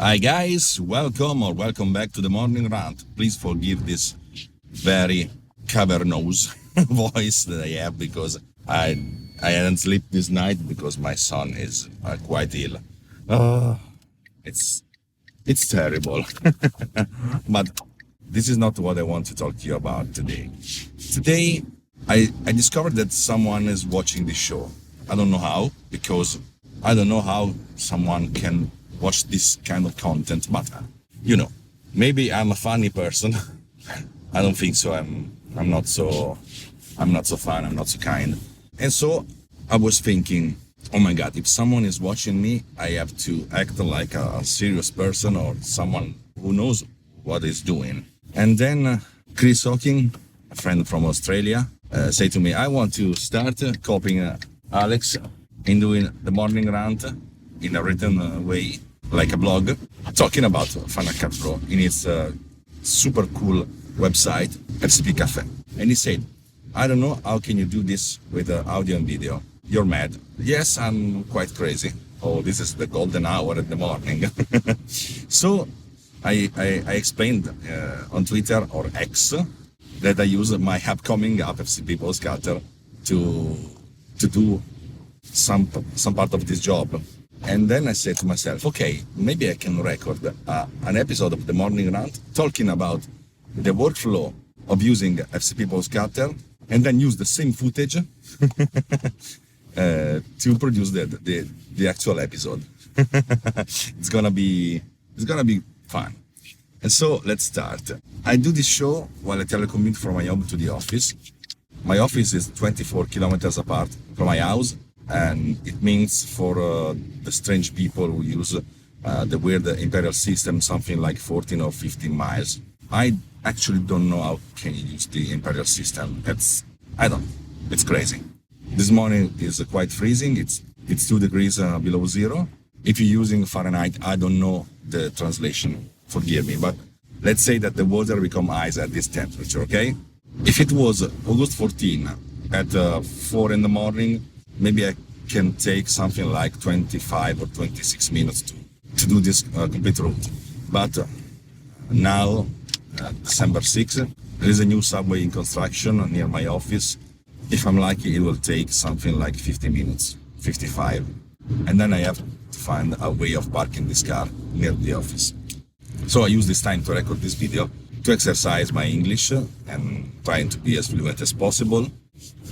Hi guys, welcome back to the morning rant. Please forgive this very cavernous voice that I have because I hadn't slept this night because my son is quite ill. Uh, it's it's terrible, but this is not what I want to talk to you about today. Today, I discovered that someone is watching this show. I don't know how, because I don't know how someone can watch this kind of content, but you know, maybe I'm a funny person. I don't think so. I'm not so fun, I'm not so kind. And so I was thinking, oh my god, if someone is watching me, I have to act like a serious person or someone who knows what is doing. And then Chris Hawking, a friend from Australia, said to me, I want to start copying Alex in doing the morning rant in a written way, like a blog, talking about Final Cut Pro in its super cool website, FCP Cafe. And he said, I don't know, how can you do this with audio and video? You're mad. Yes, I'm quite crazy. Oh, this is the golden hour in the morning. So I explained on Twitter or X that I use my upcoming app FCP Postcutter to do some part of this job. And then I said to myself, okay, maybe I can record an episode of the morning rant talking about the workflow of using FCP Postcutter and then use the same footage to produce the actual episode. It's gonna be fun. And so let's start. I do this show while I telecommute from my home to the office. My office is 24 kilometers apart from my house, and it means for the strange people who use the weird imperial system, something like 14 or 15 miles. I actually don't know how can you use the imperial system. It's crazy. This morning is quite freezing. It's 2 degrees below zero. If you're using Fahrenheit, I don't know the translation. Forgive me, but let's say that the water become ice at this temperature. Okay? If it was August 14 at 4 in the morning, maybe I can take something like 25 or 26 minutes to do this complete route. But now, December 6th, there is a new subway in construction near my office. If I'm lucky, it will take something like 50 minutes, 55. And then I have to find a way of parking this car near the office. So I use this time to record this video to exercise my English and trying to be as fluent as possible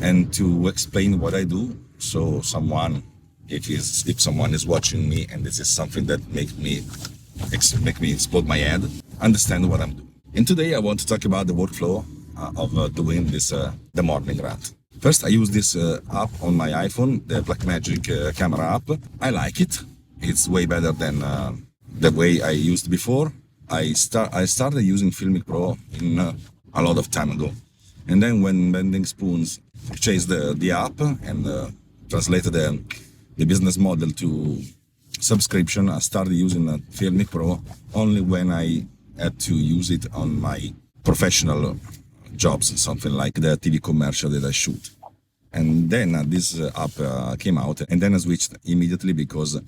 and to explain what I do. So if someone is watching me and this is something that make me explode my head, understand what I'm doing. And today I want to talk about the workflow of doing this the morning rant. First, I use this app on my iPhone, the Blackmagic camera app. I like it. It's way better than the way I used before. I started using Filmic Pro in a lot of time ago, and then when Bending Spoons purchased the app and translated the business model to subscription, I started using Filmic Pro only when I had to use it on my professional jobs, something like the TV commercial that I shoot. And then this app came out, and then I switched immediately because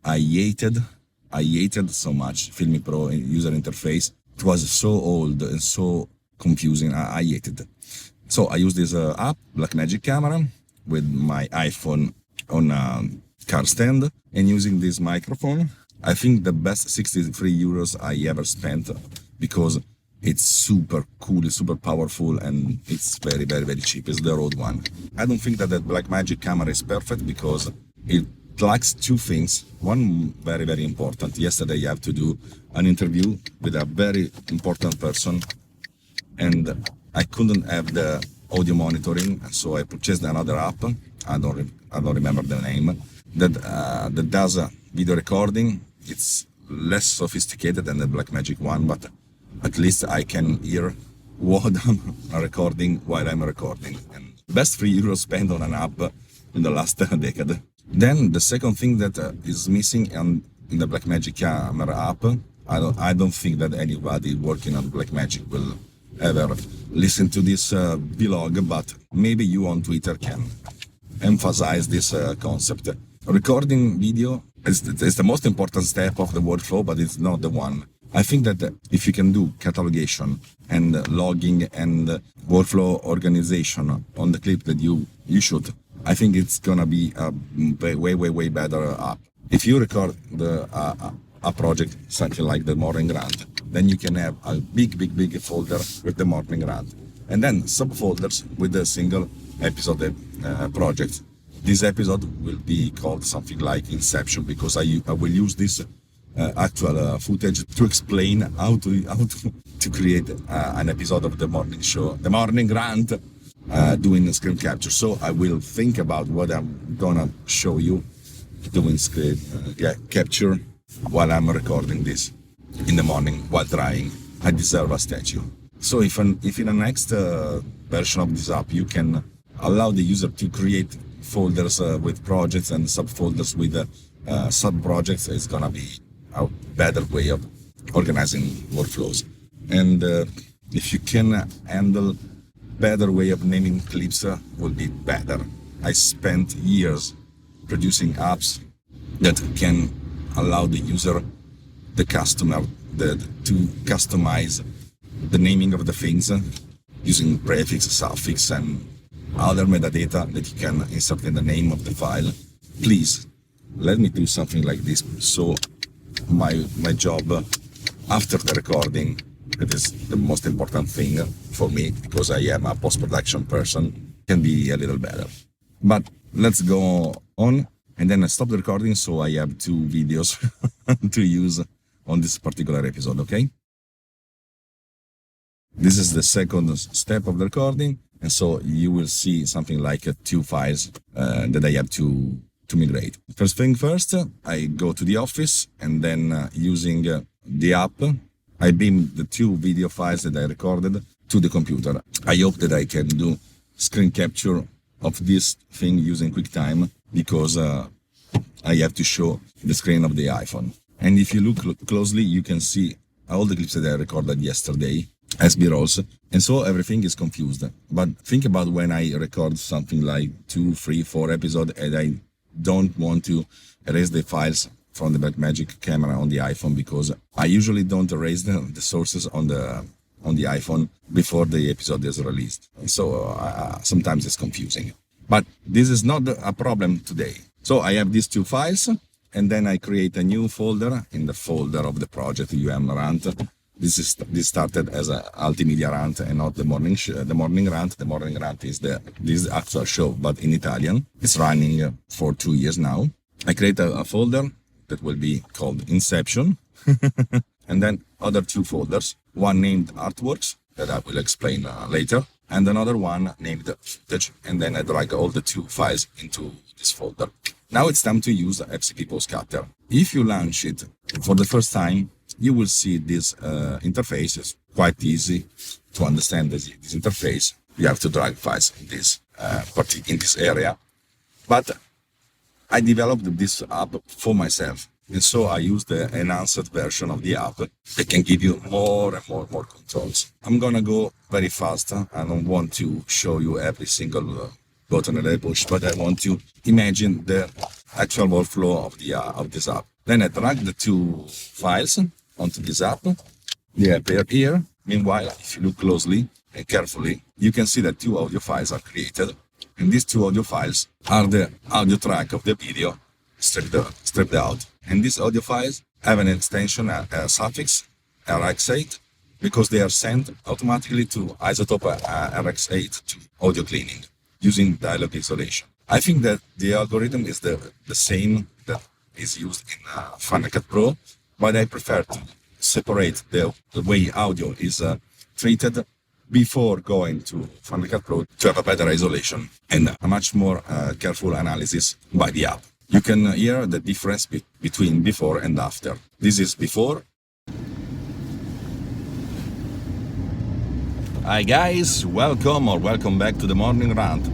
I hated so much Filmic Pro user interface. It was so old and so confusing. I hated it. So I use this app, Blackmagic Camera, with my iPhone on a car stand and using this microphone. I think the best 63 euros I ever spent because it's super cool, it's super powerful, and it's very, very, very cheap. It's the Rode one. I don't think that the Blackmagic camera is perfect because it lacks two things. One very, very important. Yesterday I have to do an interview with a very important person, and I couldn't have the audio monitoring, so I purchased another app. I don't remember the name that does video recording. It's less sophisticated than the Blackmagic one, but at least I can hear what I'm recording while I'm recording. And best €3 spent on an app in the last decade. Then the second thing that is missing in the Blackmagic camera app, I don't think that anybody working on Blackmagic will ever listen to this vlog, but maybe you on Twitter can emphasize this concept. Recording video it's the most important step of the workflow, but it's not the one. I think that if you can do catalogation and logging and workflow organization on the clip that you shoot, I think it's gonna be a way better app. If you record a project something like the morning rant, then you can have a big folder with the morning rant, and then subfolders with the single episode project. This episode will be called something like Inception, because I will use this actual footage to explain how to create an episode of the morning show, the morning rant, doing screen capture. So I will think about what I'm gonna show you doing screen capture while I'm recording this in the morning while drying. I deserve a statue. So if in the next version of this app you can allow the user to create folders with projects and subfolders with sub-projects, it's gonna be a better way of organizing workflows. And if you can handle better way of naming clips, will be better. I spent years producing apps that can allow the user, the customer, to customize the naming of the things using prefix, suffix, and other metadata that you can insert in the name of the file. Please let me do something like this, so my job after the recording, that is the most important thing for me, because I am a post-production person, can be a little better. But let's go on, and then I stop the recording, so I have 2 videos to use on this particular episode, okay? This is the second step of the recording, and so you will see something like 2 files that I have to migrate. First thing first, I go to the office, and then using the app, I beam the 2 video files that I recorded to the computer. I hope that I can do screen capture of this thing using QuickTime, because I have to show the screen of the iPhone. And if you look closely, you can see all the clips that I recorded yesterday as B-rolls, and so everything is confused. But think about when I record something like 2, 3, 4 episodes, and I don't want to erase the files from the Blackmagic camera on the iPhone, because I usually don't erase the sources on the iPhone before the episode is released. So sometimes it's confusing. But this is not a problem today. So I have these 2 files, and then I create a new folder in the folder of the project rant. This started as a Altimedia rant and not the morning rant. The morning rant is this actual show, but in Italian. It's running for 2 years now. I create a folder that will be called Inception, and then other 2 folders. One named Artworks, that I will explain later, and another one named Footage, and then I drag all the 2 files into this folder. Now it's time to use FCP Postcutter. If you launch it for the first time, you will see this interface. Is quite easy to understand this interface. You have to drag files in this area. But I developed this app for myself, and so I use the enhanced version of the app that can give you more and more controls. I'm gonna go very fast. I don't want to show you every single button that I push, but I want to imagine the actual workflow of this app. Then I drag the 2 files onto this app. They appear here. Meanwhile, if you look closely and carefully, you can see that 2 audio files are created. And these 2 audio files are the audio track of the video stripped out. And these audio files have an extension, a suffix, RX8, because they are sent automatically to iZotope RX8 to audio cleaning using dialogue isolation. I think that the algorithm is the same that is used in Final Cut Pro, but I prefer to separate the way audio is treated before going to Final Cut Pro to have a better isolation and a much more careful analysis by the app. You can hear the difference between before and after. This is before. Hi guys, welcome back to the morning rant.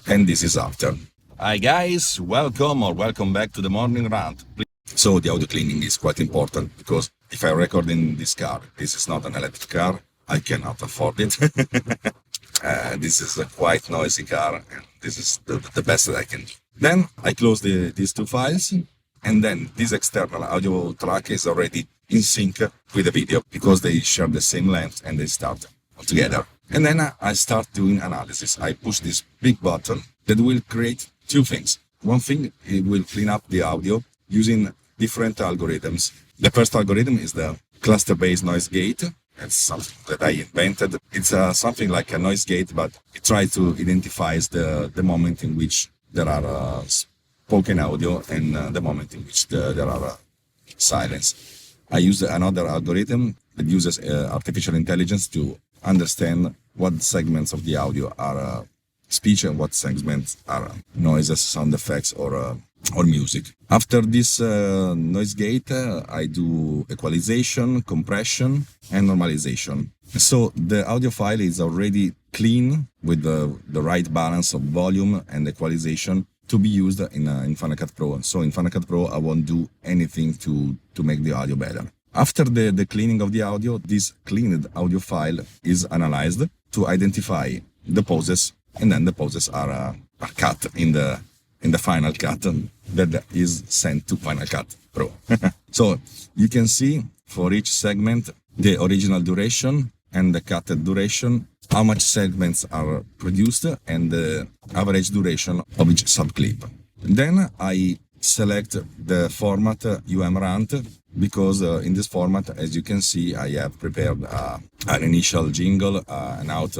And this is after. Hi guys, welcome back to the morning rant. So the audio cleaning is quite important, because if I record in this car, this is not an electric car, I cannot afford it. This is a quite noisy car, and this is the best that I can do. Then I close these 2 files, and then this external audio track is already in sync with the video because they share the same length and they start together. And then I start doing analysis. I push this big button that will create two things. One thing, it will clean up the audio using different algorithms. The first algorithm is the cluster-based noise gate. It's something that I invented. It's something like a noise gate, but it tries to identify the moment in which there are spoken audio and the moment in which there are silence. I use another algorithm that uses artificial intelligence to understand what segments of the audio are speech and what segments are noises, sound effects, or music. After this noise gate, I do equalization, compression, and normalization. So the audio file is already clean with the right balance of volume and equalization to be used in Final Cut Pro. So in Final Cut Pro, I won't do anything to make the audio better. After the cleaning of the audio, this cleaned audio file is analyzed to identify the pauses, and then the pauses are cut in the Final Cut that is sent to Final Cut Pro. So you can see for each segment the original duration and the cutted duration, how much segments are produced, and the average duration of each subclip. Then I select the format UMRANT because in this format, as you can see, I have prepared an initial jingle, an out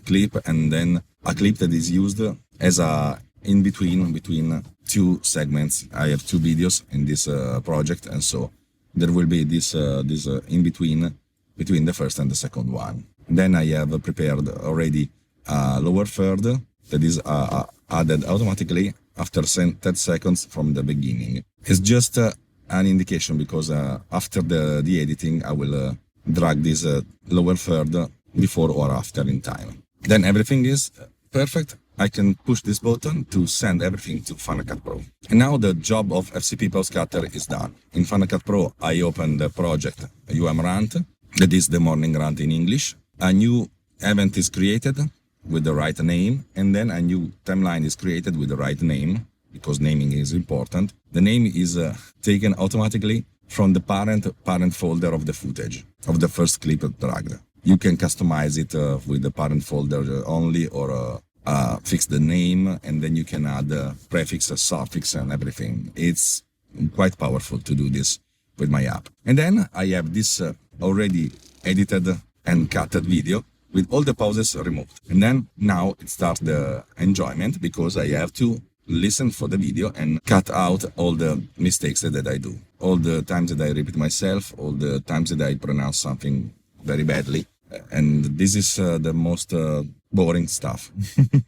clip, and then a clip that is used as a in between two segments. I have two videos in this project, and so there will be this in between the first and the second one. Then I have prepared already a lower third that is added automatically after 10 seconds from the beginning. It's just an indication because after the editing, I will drag this lower third before or after in time. Then everything is perfect. I can push this button to send everything to Final Cut Pro. And now the job of FCP Pause Cutter is done. In Final Cut Pro, I open the project UMRANT, that is the morning rant in English. A new event is created with the right name, and then a new timeline is created with the right name, because naming is important. The name is taken automatically from the parent folder of the footage, of the first clip dragged. You can customize it with the parent folder only, or fix the name, and then you can add prefix, suffix, and everything. It's quite powerful to do this with my app. And then I have this already edited and cutted video with all the pauses removed. And then now it starts the enjoyment, because I have to listen for the video and cut out all the mistakes that I do. All the times that I repeat myself, all the times that I pronounce something very badly. And this is the most boring stuff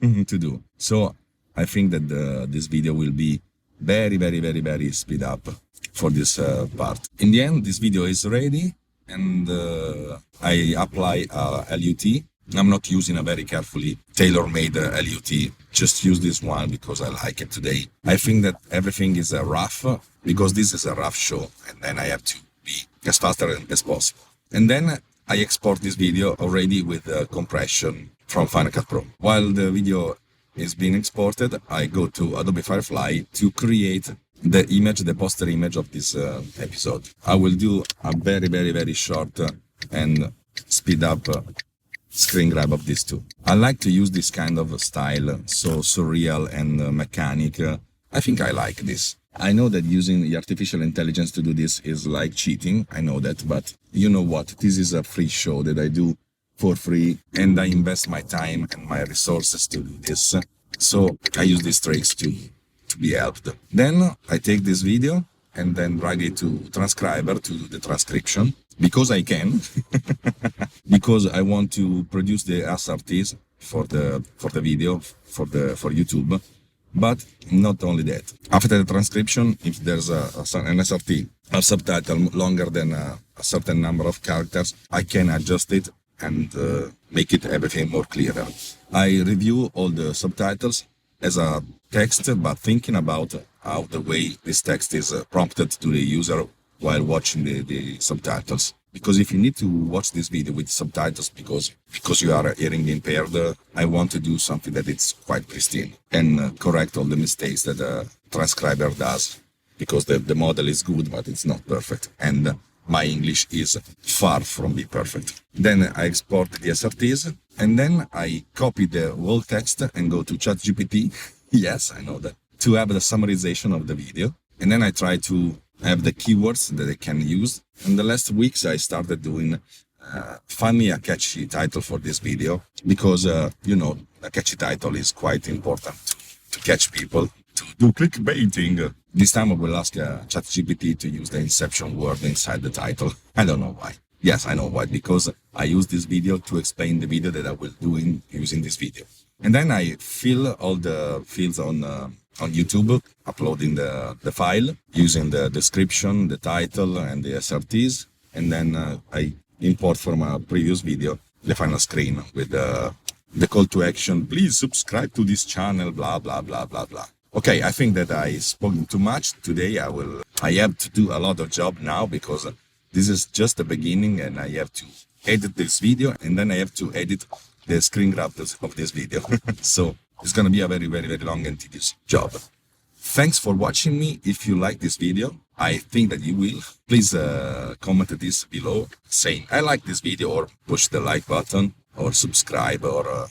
to do. So I think that this video will be very, very, very, very speed up for this part. In the end, this video is ready, and I apply LUT. I'm not using a very carefully tailor-made LUT. Just use this one because I like it today. I think that everything is rough because this is a rough show, and then I have to be as faster as possible. And then I export this video already with compression from Final Cut Pro. While the video is being exported, I go to Adobe Firefly to create the image, the poster image of this episode. I will do a very, very, very short and speed up screen grab of these two. I like to use this kind of style, so surreal and mechanic. I think I like this. I know that using the artificial intelligence to do this is like cheating. I know that, but you know what? This is a free show that I do for free, and I invest my time and my resources to do this. So I use these tricks to be helped. Then I take this video and then drag it to Transcriber to do the transcription, because I can, because I want to produce the SRTs for the video for YouTube. But not only that. After the transcription, if there's an SRT, a subtitle longer than a certain number of characters, I can adjust it and make it everything more clearer. I review all the subtitles as a text, but thinking about how the way this text is prompted to the user while watching the subtitles. Because if you need to watch this video with subtitles because you are hearing impaired, I want to do something that it's quite pristine and correct all the mistakes that a transcriber does because the model is good, but it's not perfect. And my English is far from be perfect. Then I export the SRTs, and then I copy the whole text and go to ChatGPT. Yes, I know that. To have the summarization of the video. And then I try to have the keywords that I can use. And the last weeks I started doing find me a catchy title for this video, because a catchy title is quite important to catch people, to do clickbaiting. This time I will ask ChatGPT to use the Inception word inside the title. I don't know why. Yes, I know why, because I use this video to explain the video that I will do using this video. And then I fill all the fields on YouTube, uploading the file, using the description, the title, and the SRTs. And then I import from a previous video the final screen with the call to action. Please subscribe to this channel, blah, blah, blah, blah, blah. Okay, I think that I spoke too much today. I have to do a lot of job now, because this is just the beginning, and I have to edit this video, and then I have to edit the screen grab of this video. So it's going to be a very, very, very long and tedious job. Thanks for watching me. If you like this video, I think that you will, please comment this below saying I like this video, or push the like button, or subscribe, or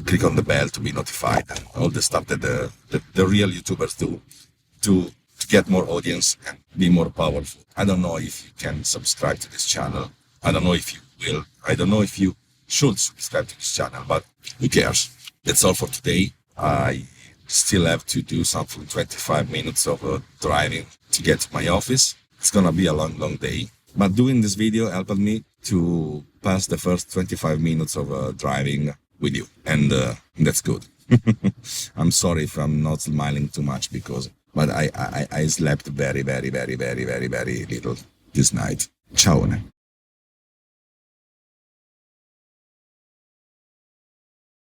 click on the bell to be notified, and all the stuff that the real YouTubers do to get more audience and be more powerful. I don't know if you can subscribe to this channel. I don't know if you will. I don't know if you should subscribe to this channel, but who cares? That's all for today. I still have to do something 25 minutes of driving to get to my office. It's gonna be a long, long day. But doing this video helped me to pass the first 25 minutes of driving with you. And that's good. I'm sorry if I'm not smiling too much, but I slept very, very, very, very, very, very little this night. Ciao.